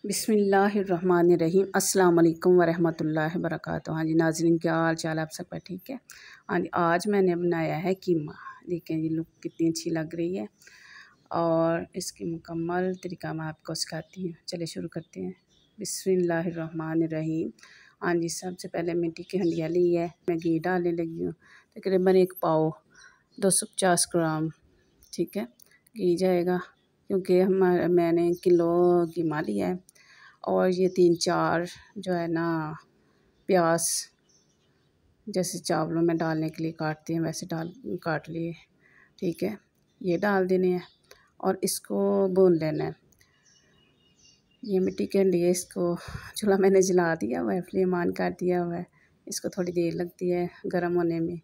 बिस्मिल्लाहिर्रहमानिर्रहीम। अस्सलाम वालेकुम वरहमतुल्लाहि वबरकातुहू। हाँ जी नाज़रीन, क्या हाल चाल आप सबका? ठीक है। हाँ जी, आज मैंने बनाया है कीमा। देखें ये लुक कितनी अच्छी लग रही है और इसकी मुकम्मल तरीका मैं आपको सिखाती हूँ। चलिए शुरू करते हैं। बिस्मिल्लाहिर्रहमानिर्रहीम। हाँ जी, सबसे पहले मिट्टी की हंडिया ली है, मैं घी डालने लगी हूँ। तकरीबन 1 पाव 250 ग्राम, ठीक है, घी जाएगा क्योंकि मैंने किलो कीमा लिया है। और ये 3-4 जो है ना प्याज, जैसे चावलों में डालने के लिए काटते हैं वैसे काट लिए, ठीक है, ये डाल देने हैं और इसको भून लेना है। ये मिट्टी के लिए इसको चूल्हा मैंने जला दिया हुआ है, फ्लेम ऑन कर दिया हुआ है। इसको थोड़ी देर लगती है गर्म होने में।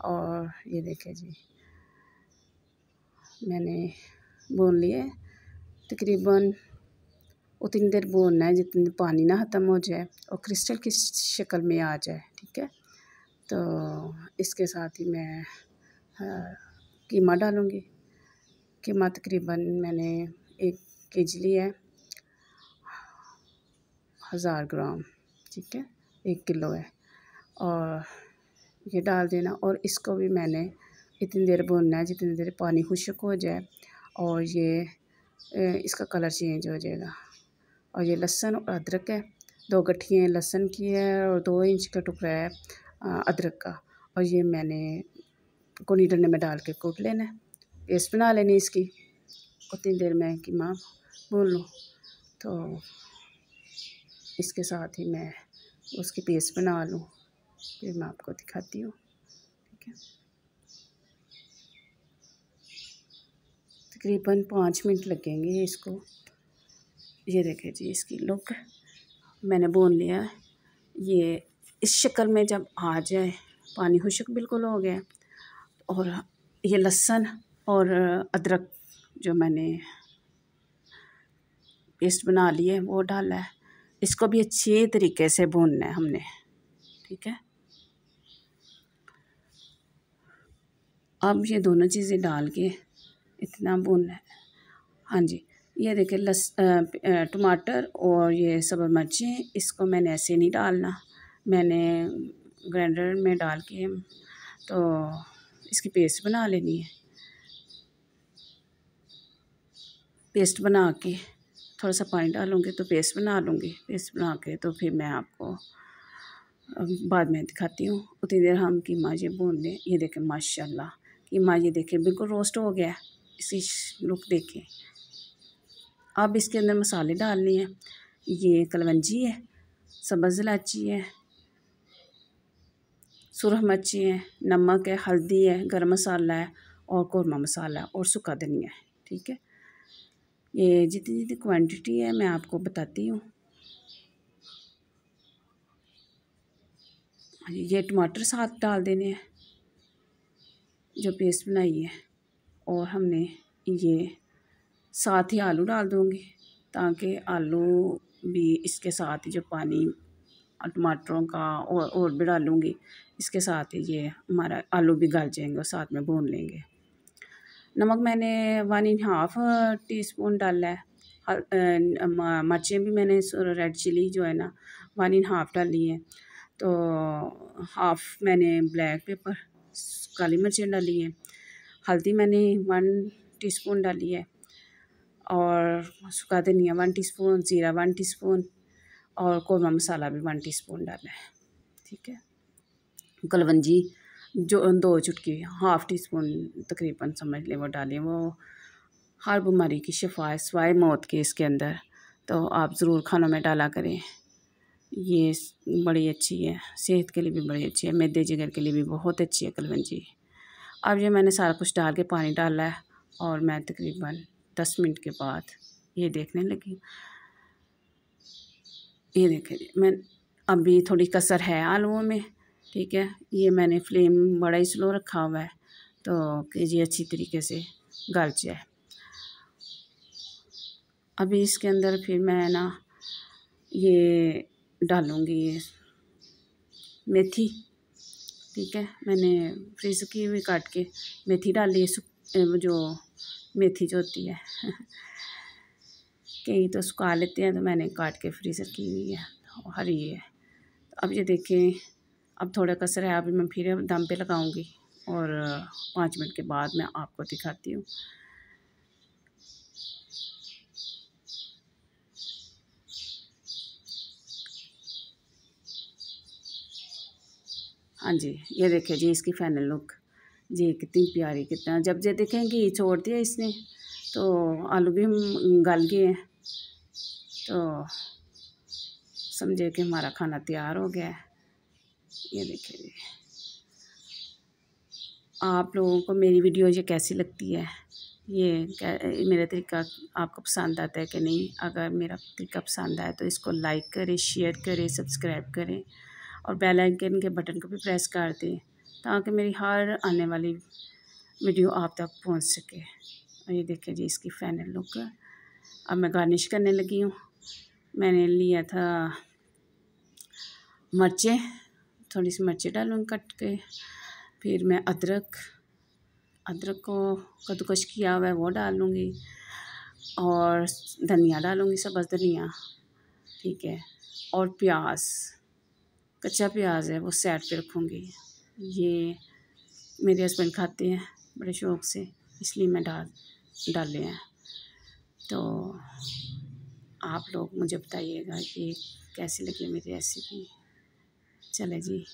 और ये देखें जी, मैंने भून लिए तकरीबन उतनी देर भूनना है जितनी पानी ना ख़त्म हो जाए और क्रिस्टल की शक्ल में आ जाए, ठीक है। तो इसके साथ ही मैं कीमा डालूँगी। कीमा तकरीबन मैंने 1 केजी लिया है, 1000 ग्राम, ठीक है, 1 किलो है। और ये डाल देना और इसको भी मैंने इतनी देर भूनना है जितनी देर पानी खुश्क हो जाए और ये इसका कलर चेंज हो जाएगा। और ये लहसुन और अदरक है, 2 गट्ठियाँ लहसुन की है और 2 इंच का टुकड़ा है अदरक का। और ये मैंने कोनी डंडे में डाल के कूट लेना है, पेस्ट बना लेनी इसकी। उतनी देर में कीमा भून लूँ तो इसके साथ ही मैं उसकी पेस्ट बना लूँ, फिर मैं आपको दिखाती हूँ, ठीक है। तकरीबन 5 मिनट लगेंगे इसको। ये देखें जी, इसकी लुक मैंने भून लिया है। ये इस शक्ल में जब आ जाए, पानी खुश्क बिल्कुल हो गया और ये लहसुन और अदरक जो मैंने पेस्ट बना ली है वो डाला है। इसको भी अच्छे तरीके से भूनना है हमने, ठीक है। अब ये दोनों चीज़ें डाल के इतना भूनना है। हाँ जी, ये देखिए टमाटर और ये सब्ज़ मिर्चें, इसको मैंने ऐसे नहीं डालना, मैंने ग्राइंडर में डाल के तो इसकी पेस्ट बना लेनी है। पेस्ट बना के थोड़ा सा पानी डालूँगी तो पेस्ट बना लूँगी। पेस्ट बना के तो फिर मैं आपको बाद में दिखाती हूँ। उतनी देर हम कीमा ये भून लें। ये देखें माशाल्लाह कीमा, ये देखें बिल्कुल रोस्ट हो गया। इसकी लुक देखें। अब इसके अंदर मसाले डालने हैं। ये कलवंजी है, सब्ज़ इलायची है, सुरख मिर्ची है, नमक है, हल्दी है, गरम मसाला है और कौरमा मसाला है और सूखा धनिया है, ठीक है। ये जितनी जितनी क्वांटिटी है मैं आपको बताती हूँ। ये टमाटर साथ डाल देने हैं जो पेस्ट बनाई है और हमने ये साथ ही आलू डाल दूँगी ताकि आलू भी इसके साथ ही जो पानी टमाटरों का और भी डालूँगी, इसके साथ ही ये हमारा आलू भी गल जाएंगे और साथ में भून लेंगे। नमक मैंने 1.5 टीस्पून डाला है। मिर्चें भी मैंने रेड चिली जो है ना 1.5 डाली है। तो हाफ़ मैंने ब्लैक पेपर काली मिर्चें डाली हैं। हल्दी मैंने 1 टीस्पून डाली है और सूखा धनिया 1 टीस्पून, ज़ीरा 1 टीस्पून और कौरमा मसाला भी 1 टीस्पून डाला है, ठीक है। कलवंजी जो 2 चुटकी, हाफ़ टीस्पून तकरीबन समझ लें वो डालें। वो हर बीमारी की शिफा है सिवाय मौत के इसके अंदर, तो आप ज़रूर खानों में डाला करें। ये बड़ी अच्छी है, सेहत के लिए भी बड़ी अच्छी है, मैदे जिगर के लिए भी बहुत अच्छी है कलवंजी। अब ये मैंने सारा कुछ डाल के पानी डाला है और मैं तकरीबन 10 मिनट के बाद ये देखने लगी। ये देखें मैं अभी थोड़ी कसर है आलूओं में, ठीक है। ये मैंने फ्लेम बड़ा ही स्लो रखा हुआ है तो कि ये अच्छी तरीके से गल जाए। अभी इसके अंदर फिर मैं ना ये डालूँगी मेथी, ठीक है। मैंने फ्रीज़ की हुई काट के मेथी डाली है, जो मेथी जो होती है कई तो सुखा लेते हैं, तो मैंने काट के फ्रीज़र की हुई है, हरी है। तो अब ये देखें, अब थोड़ा कसर है, अभी मैं फिर दम पे लगाऊंगी और 5 मिनट के बाद मैं आपको दिखाती हूँ। हाँ जी, ये देखिए जी इसकी फाइनल लुक जी, कितनी प्यारी, कितना जब ये देखें घी छोड़ दिया इसने तो आलू भी हम गल गए हैं, तो समझे कि हमारा खाना तैयार हो गया है। ये देखिए जी, आप लोगों को मेरी वीडियो ये कैसी लगती है, ये मेरा तरीका आपको पसंद आता है कि नहीं। अगर मेरा तरीका पसंद आए तो इसको लाइक करें, शेयर करें, सब्सक्राइब करें और बेल आइकन के बटन को भी प्रेस कर दें, ताकि मेरी हर आने वाली वीडियो आप तक पहुंच सके। और ये देखिए जी इसकी फाइनल लुक। अब मैं गार्निश करने लगी हूँ। मैंने लिया था मिर्चें, थोड़ी सी मिर्चें डालूँगी कट के, फिर मैं अदरक को कद्दूकस किया हुआ है वो डाल लूँगी और धनिया डालूँगी, सब्ज़ धनिया, ठीक है। और प्याज, कच्चा प्याज है वो साइड पे रखूँगी। ये मेरे हस्बैंड खाते हैं बड़े शौक़ से, इसलिए मैं डाले हैं। तो आप लोग मुझे बताइएगा कि कैसी लगी मेरी रेसिपी। चले जी,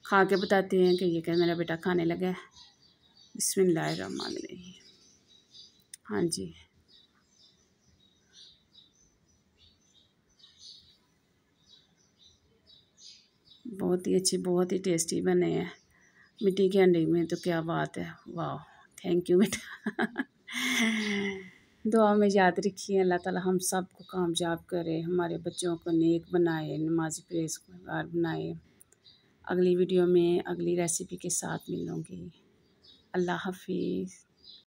खा के बताते हैं कि ये क्या मेरा बेटा खाने लगा है। बिस्मिल्लाहिर्रहमानिर्रहीम। हाँ जी, बहुत ही अच्छी, बहुत ही टेस्टी बने हैं। मिट्टी के अंडे में तो क्या बात है, वाह, थैंक यू बेटा। दुआ में याद रखिए, अल्लाह ताला हम सब को कामयाब करे, हमारे बच्चों को नेक बनाए, नमाज़ी परहेज़गार बनाए। अगली वीडियो में अगली रेसिपी के साथ मिलूँगी। अल्लाह हाफ़िज़।